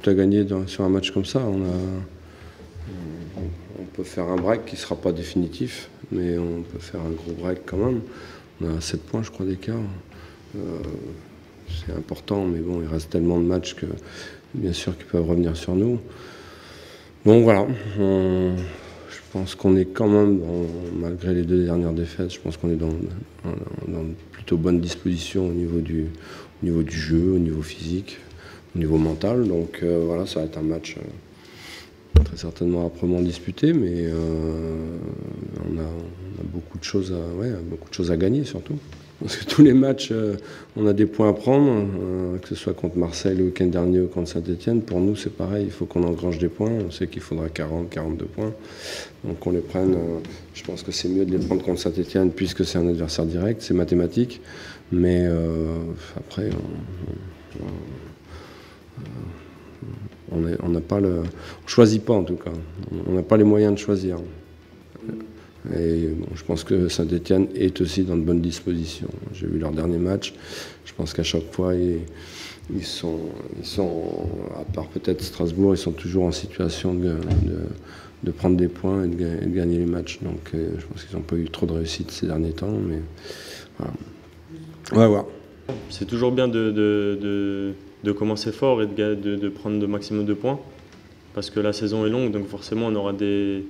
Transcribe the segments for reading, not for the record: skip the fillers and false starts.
tout à gagner sur un match comme ça. On peut faire un break qui ne sera pas définitif, mais on peut faire un gros break quand même. On a 7 points, je crois, d'écart. C'est important, mais bon, il reste tellement de matchs que, bien sûr, qu'ils peuvent revenir sur nous. Donc voilà, je pense qu'on est quand même, malgré les 2 dernières défaites, je pense qu'on est dans plutôt bonne disposition au niveau du jeu, au niveau physique, au niveau mental. Donc voilà, ça va être un match très certainement âprement disputé, mais on a beaucoup de choses à gagner surtout. Parce que tous les matchs, on a des points à prendre, que ce soit contre Marseille le week-end dernier ou contre Saint-Etienne. Pour nous, c'est pareil, il faut qu'on engrange des points. On sait qu'il faudra 40, 42 points. Donc on les prenne. Je pense que c'est mieux de les prendre contre Saint-Etienne puisque c'est un adversaire direct, c'est mathématique. Mais après, on n'a pas le. On choisit pas en tout cas. On n'a pas les moyens de choisir. Et bon, je pense que Saint-Etienne est aussi dans de bonnes dispositions. J'ai vu leur dernier match. Je pense qu'à chaque fois, ils sont, à part peut-être Strasbourg, ils sont toujours en situation de prendre des points et de gagner les matchs. Donc je pense qu'ils n'ont pas eu trop de réussite ces derniers temps. Mais voilà. On va voir. C'est toujours bien de commencer fort et de prendre le maximum de points. Parce que la saison est longue, donc forcément on aura des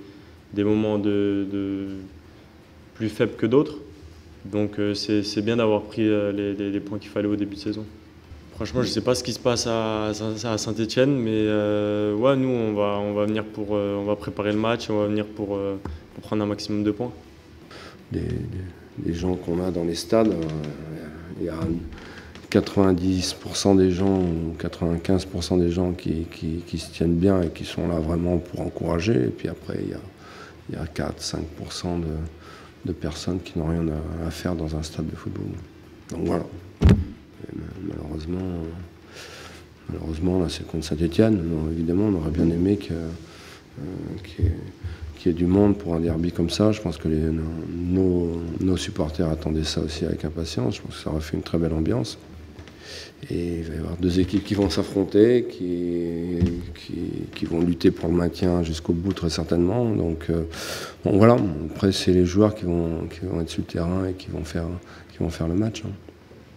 moments plus faibles que d'autres. Donc c'est bien d'avoir pris les points qu'il fallait au début de saison. Franchement, je ne sais pas ce qui se passe à Saint-Etienne, mais ouais, nous, on va venir on va préparer le match, on va venir pour prendre un maximum de points. Les gens qu'on a dans les stades, il y a 90% des gens ou 95% des gens qui se tiennent bien et qui sont là vraiment pour encourager. Et puis après, il y a 4-5% de personnes qui n'ont rien à faire dans un stade de football. Donc voilà. Et malheureusement, là, c'est contre Saint-Etienne. Évidemment, on aurait bien aimé qu'il y ait du monde pour un derby comme ça. Je pense que nos supporters attendaient ça aussi avec impatience. Je pense que ça aurait fait une très belle ambiance. Et il va y avoir 2 équipes qui vont s'affronter, qui vont lutter pour le maintien jusqu'au bout très certainement. Donc bon, voilà, après c'est les joueurs qui vont être sur le terrain et qui vont faire le match.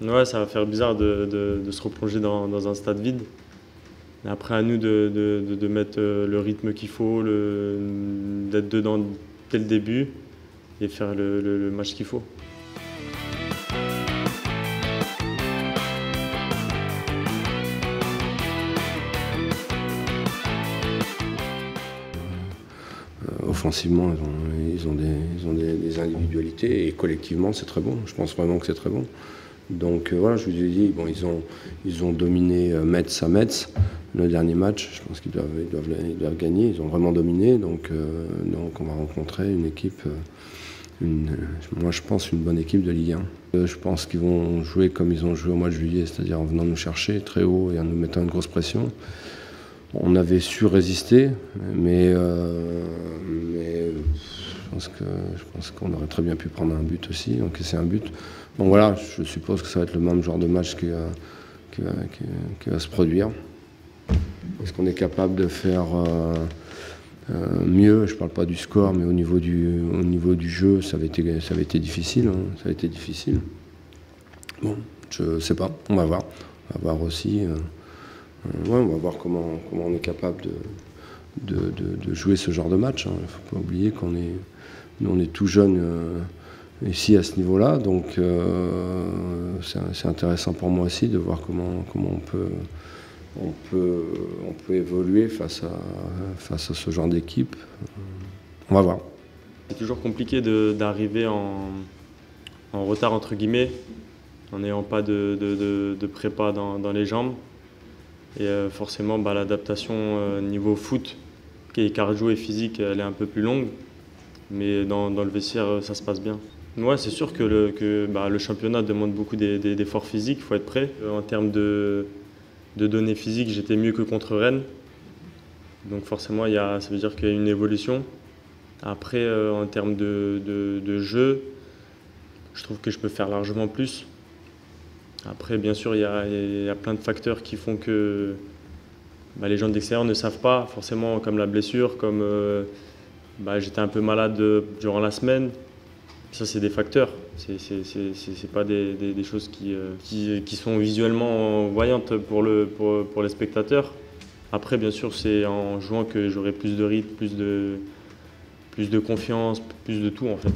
Ouais, ça va faire bizarre de se replonger dans un stade vide. Et après à nous de mettre le rythme qu'il faut, d'être dedans dès le début et faire le match qu'il faut. Offensivement, ils ont des individualités et collectivement, c'est très bon. Je pense vraiment que c'est très bon. Donc voilà, je vous ai dit, bon, ils ont dominé Metz à Metz le dernier match. Je pense qu'ils doivent gagner. Ils ont vraiment dominé. Donc on va rencontrer une équipe, moi je pense une bonne équipe de Ligue 1. Je pense qu'ils vont jouer comme ils ont joué au mois de juillet, c'est-à-dire en venant nous chercher très haut et en nous mettant une grosse pression. On avait su résister, mais je pense qu'on aurait très bien pu prendre un but aussi, encaisser un but. Donc voilà, je suppose que ça va être le même genre de match qui va se produire. Est-ce qu'on est capable de faire mieux? Je ne parle pas du score, mais au niveau du jeu, ça avait été difficile. Ça avait été difficile. Bon, je ne sais pas, on va voir. On va voir aussi. On va voir comment on est capable de jouer ce genre de match. Il ne faut pas oublier nous on est tout jeunes ici à ce niveau-là, donc c'est intéressant pour moi aussi de voir comment on peut évoluer face à ce genre d'équipe. On va voir. C'est toujours compliqué d'arriver en retard entre guillemets, en n'ayant pas de prépa dans les jambes. Et forcément, l'adaptation niveau foot, qui est cardio et physique, elle est un peu plus longue. Mais dans le vestiaire, ça se passe bien. Ouais, c'est sûr que le championnat demande beaucoup d'efforts physiques, il faut être prêt. En termes de données physiques, j'étais mieux que contre Rennes. Donc forcément, ça veut dire qu'il y a une évolution. Après, en termes de jeu, je trouve que je peux faire largement plus. Après, bien sûr, il y a plein de facteurs qui font que les gens de l'extérieur ne savent pas forcément, comme la blessure, comme j'étais un peu malade durant la semaine. Ça, c'est des facteurs. C'est pas des choses qui sont visuellement voyantes pour les spectateurs. Après, bien sûr, c'est en jouant que j'aurai plus de rythme, plus de confiance, plus de tout en fait.